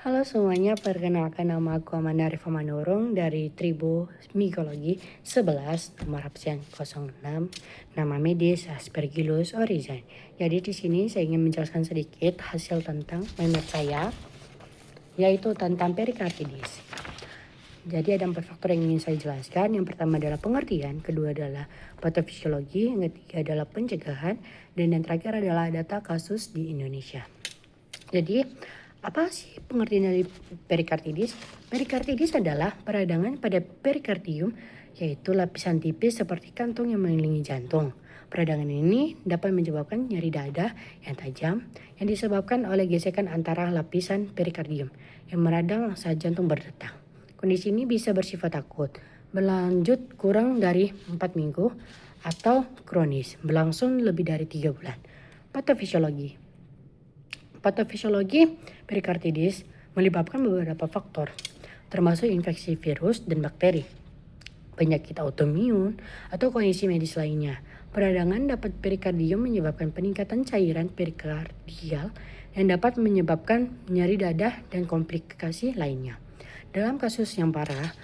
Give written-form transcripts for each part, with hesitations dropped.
Halo semuanya, perkenalkan nama aku Amanda Arifah Manurung dari Tribo Micology 11 nomor absen 06, nama medis Aspergillus oryzae. Jadi di sini saya ingin menjelaskan sedikit hasil tentang memet saya, yaitu tentang perikarditis. Jadi ada 4 faktor yang ingin saya jelaskan. Yang pertama adalah pengertian, kedua adalah patofisiologi, yang ketiga adalah pencegahan, dan yang terakhir adalah data kasus di Indonesia. Jadi, apa sih pengertian dari perikarditis? Perikarditis adalah peradangan pada perikardium, yaitu lapisan tipis seperti kantong yang mengelilingi jantung. Peradangan ini dapat menyebabkan nyeri dada yang tajam yang disebabkan oleh gesekan antara lapisan perikardium yang meradang saat jantung berdetak. Kondisi ini bisa bersifat akut, berlanjut kurang dari 4 minggu, atau kronis, berlangsung lebih dari 3 bulan. Patofisiologi perikarditis melibatkan beberapa faktor, termasuk infeksi virus dan bakteri, penyakit autoimun, atau kondisi medis lainnya. Peradangan dapat perikardium menyebabkan peningkatan cairan perikardial yang dapat menyebabkan nyeri dada dan komplikasi lainnya. Dalam kasus yang parah,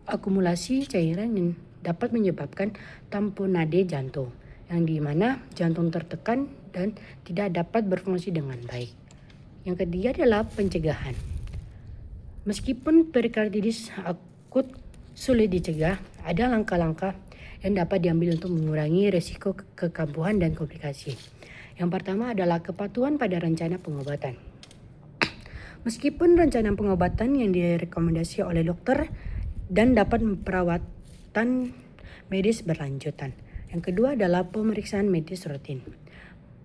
akumulasi cairan yang dapat menyebabkan tamponade jantung, yang dimana jantung tertekan dan tidak dapat berfungsi dengan baik. Yang ketiga adalah pencegahan. Meskipun perikarditis akut sulit dicegah, ada langkah-langkah yang dapat diambil untuk mengurangi risiko kekambuhan dan komplikasi. Yang pertama adalah kepatuhan pada rencana pengobatan. Meskipun rencana pengobatan yang direkomendasi oleh dokter dan dapat perawatan medis berlanjutan. Yang kedua adalah pemeriksaan medis rutin,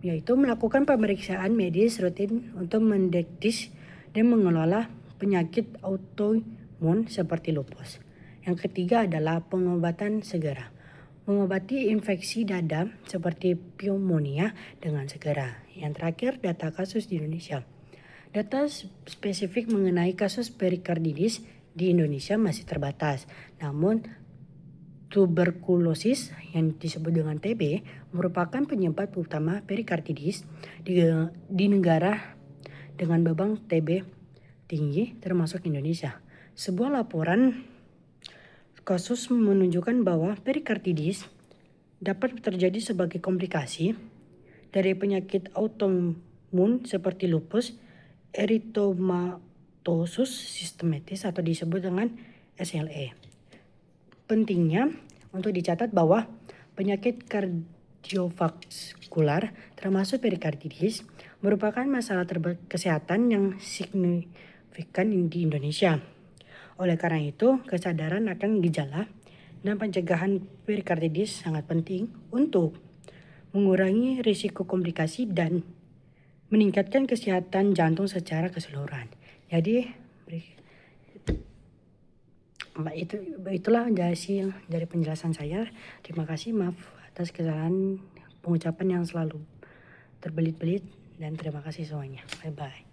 yaitu melakukan pemeriksaan medis rutin untuk mendeteksi dan mengelola penyakit autoimun seperti lupus. Yang ketiga adalah pengobatan segera, mengobati infeksi dada seperti pneumonia dengan segera. Yang terakhir, data kasus di Indonesia. Data spesifik mengenai kasus perikarditis di Indonesia masih terbatas. Namun, tuberkulosis yang disebut dengan TB merupakan penyebab utama perikarditis di negara dengan beban TB tinggi termasuk Indonesia. Sebuah laporan kasus menunjukkan bahwa perikarditis dapat terjadi sebagai komplikasi dari penyakit autoimun seperti lupus eritomatosus sistematis atau disebut dengan SLE. Pentingnya untuk dicatat bahwa penyakit kardiovaskular termasuk perikarditis merupakan masalah kesehatan yang signifikan di Indonesia. Oleh karena itu, kesadaran akan gejala dan pencegahan perikarditis sangat penting untuk mengurangi risiko komplikasi dan meningkatkan kesehatan jantung secara keseluruhan. Jadi itulah hasil dari penjelasan saya. Terima kasih, maaf atas kesalahan pengucapan yang selalu terbelit-belit, dan terima kasih semuanya. Bye bye.